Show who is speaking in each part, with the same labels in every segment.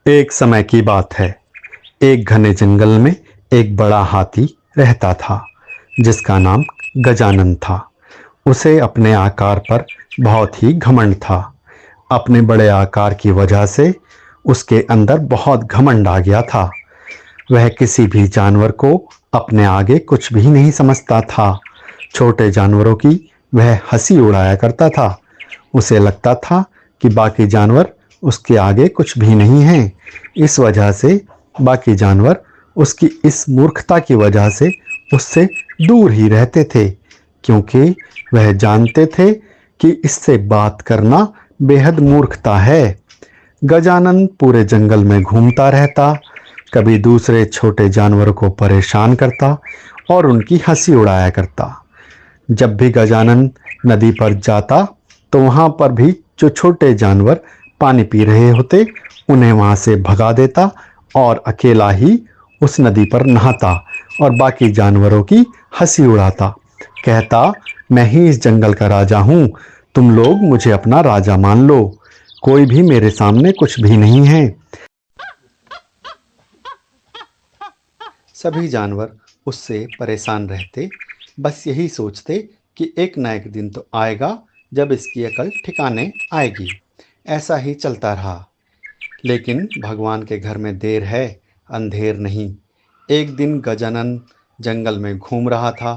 Speaker 1: एक समय की बात है। एक घने जंगल में एक बड़ा हाथी रहता था, जिसका नाम गजानन था। उसे अपने आकार पर बहुत ही घमंड था। अपने बड़े आकार की वजह से उसके अंदर बहुत घमंड आ गया था। वह किसी भी जानवर को अपने आगे कुछ भी नहीं समझता था। छोटे जानवरों की वह हंसी उड़ाया करता था। उसे लगता था कि बाकी जानवर उसके आगे कुछ भी नहीं हैं। इस वजह से बाकी जानवर उसकी इस मूर्खता की वजह से उससे दूर ही रहते थे, क्योंकि वह जानते थे कि इससे बात करना बेहद मूर्खता है। गजानन पूरे जंगल में घूमता रहता, कभी दूसरे छोटे जानवरों को परेशान करता और उनकी हंसी उड़ाया करता। जब भी गजानन नदी पर जाता तो वहां पर भी जो छोटे जानवर पानी पी रहे होते उन्हें वहां से भगा देता और अकेला ही उस नदी पर नहाता और बाकी जानवरों की हंसी उड़ाता। कहता, मैं ही इस जंगल का राजा हूं, तुम लोग मुझे अपना राजा मान लो, कोई भी मेरे सामने कुछ भी नहीं है। सभी जानवर उससे परेशान रहते, बस यही सोचते कि एक न एक दिन तो आएगा जब इसकी अकल ठिकाने आएगी। ऐसा ही चलता रहा। लेकिन भगवान के घर में देर है, अंधेर नहीं। एक दिन गजानन जंगल में घूम रहा था।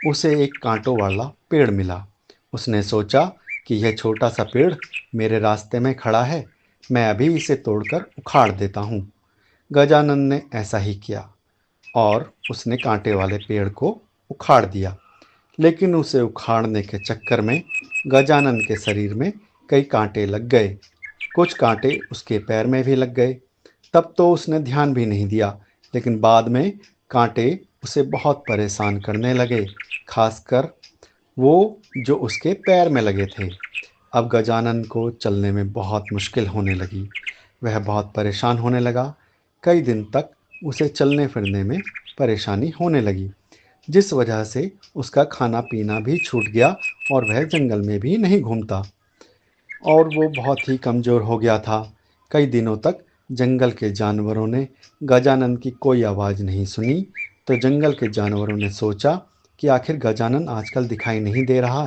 Speaker 1: उसे एक कांटों वाला पेड़ मिला। उसने सोचा कि यह छोटा सा पेड़ मेरे रास्ते में खड़ा है, मैं अभी इसे तोड़कर उखाड़ देता हूँ। गजानन ने ऐसा ही किया और उसने कांटे वाले पेड़ को उखाड़ दिया। लेकिन उसे उखाड़ने के चक्कर में गजानन के शरीर में कई कांटे लग गए। कुछ कांटे उसके पैर में भी लग गए। तब तो उसने ध्यान भी नहीं दिया, लेकिन बाद में कांटे उसे बहुत परेशान करने लगे, खासकर वो जो उसके पैर में लगे थे। अब गजानन को चलने में बहुत मुश्किल होने लगी। वह बहुत परेशान होने लगा। कई दिन तक उसे चलने फिरने में परेशानी होने लगी, जिस वजह से उसका खाना पीना भी छूट गया और वह जंगल में भी नहीं घूमता और वो बहुत ही कमज़ोर हो गया था। कई दिनों तक जंगल के जानवरों ने गजानन की कोई आवाज़ नहीं सुनी। तो जंगल के जानवरों ने सोचा कि आखिर गजानन आजकल दिखाई नहीं दे रहा,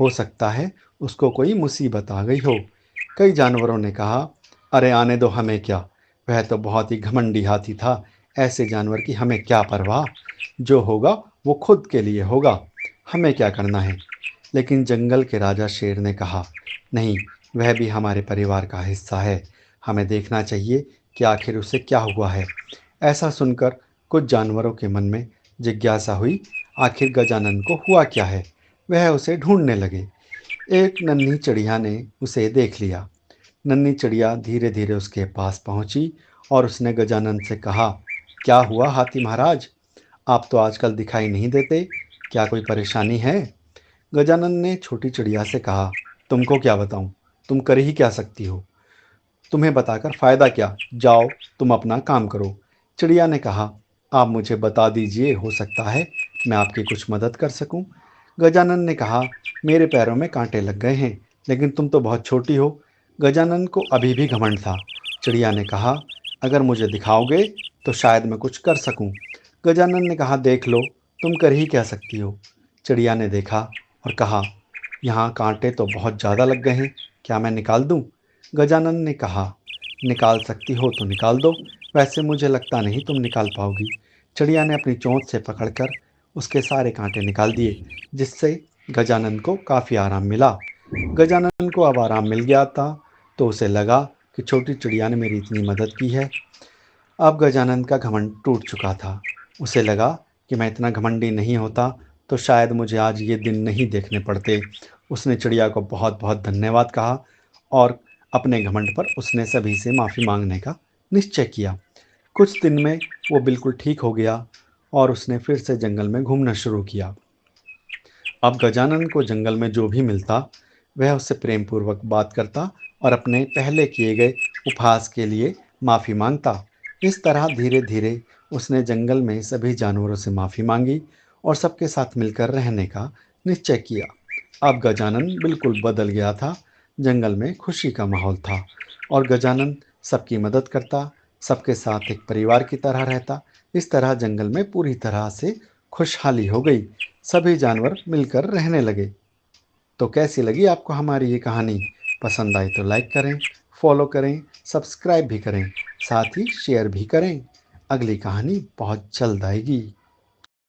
Speaker 1: हो सकता है उसको कोई मुसीबत आ गई हो। कई जानवरों ने कहा, अरे आने दो, हमें क्या, वह तो बहुत ही घमंडी हाथी था, ऐसे जानवर की हमें क्या परवाह, जो होगा वो खुद के लिए होगा, हमें क्या करना है। लेकिन जंगल के राजा शेर ने कहा, नहीं, वह भी हमारे परिवार का हिस्सा है, हमें देखना चाहिए कि आखिर उसे क्या हुआ है। ऐसा सुनकर कुछ जानवरों के मन में जिज्ञासा हुई, आखिर गजानन को हुआ क्या है। वह उसे ढूंढने लगे। एक नन्ही चिड़िया ने उसे देख लिया। नन्ही चिड़िया धीरे धीरे उसके पास पहुंची और उसने गजानन से कहा, क्या हुआ हाथी महाराज, आप तो आजकल दिखाई नहीं देते, क्या कोई परेशानी है। गजानन ने छोटी चिड़िया से कहा, तुमको क्या बताऊं, तुम कर ही क्या सकती हो, तुम्हें बताकर फ़ायदा क्या, जाओ तुम अपना काम करो। चिड़िया ने कहा, आप मुझे बता दीजिए, हो सकता है मैं आपकी कुछ मदद कर सकूं। गजानन ने कहा, मेरे पैरों में कांटे लग गए हैं, लेकिन तुम तो बहुत छोटी हो। गजानन को अभी भी घमंड था। चिड़िया ने कहा, अगर मुझे दिखाओगे तो शायद मैं कुछ कर सकूं। गजानन ने कहा, देख लो, तुम कर ही क्या सकती हो। चिड़िया ने देखा और कहा, यहाँ कांटे तो बहुत ज़्यादा लग गए हैं, क्या मैं निकाल दूं। गजानन ने कहा, निकाल सकती हो तो निकाल दो, वैसे मुझे लगता नहीं तुम निकाल पाओगी। चिड़िया ने अपनी चोंच से पकड़कर उसके सारे कांटे निकाल दिए, जिससे गजानन को काफ़ी आराम मिला। गजानन को अब आराम मिल गया था, तो उसे लगा कि छोटी चिड़िया ने मेरी इतनी मदद की है। अब गजानन का घमंड टूट चुका था। उसे लगा कि मैं इतना घमंडी नहीं होता तो शायद मुझे आज ये दिन नहीं देखने पड़ते। उसने चिड़िया को बहुत बहुत धन्यवाद कहा और अपने घमंड पर उसने सभी से माफ़ी मांगने का निश्चय किया। कुछ दिन में वो बिल्कुल ठीक हो गया और उसने फिर से जंगल में घूमना शुरू किया। अब गजानन को जंगल में जो भी मिलता वह उससे प्रेम पूर्वक बात करता और अपने पहले किए गए उपहास के लिए माफ़ी मांगता। इस तरह धीरे धीरे उसने जंगल में सभी जानवरों से माफ़ी मांगी और सबके साथ मिलकर रहने का निश्चय किया। अब गजानन बिल्कुल बदल गया था। जंगल में खुशी का माहौल था और गजानन सबकी मदद करता, सबके साथ एक परिवार की तरह रहता। इस तरह जंगल में पूरी तरह से खुशहाली हो गई। सभी जानवर मिलकर रहने लगे। तो कैसी लगी आपको हमारी ये कहानी? पसंद आई तो लाइक करें, फॉलो करें, सब्सक्राइब भी करें, साथ ही शेयर भी करें। अगली कहानी बहुत जल्द आएगी।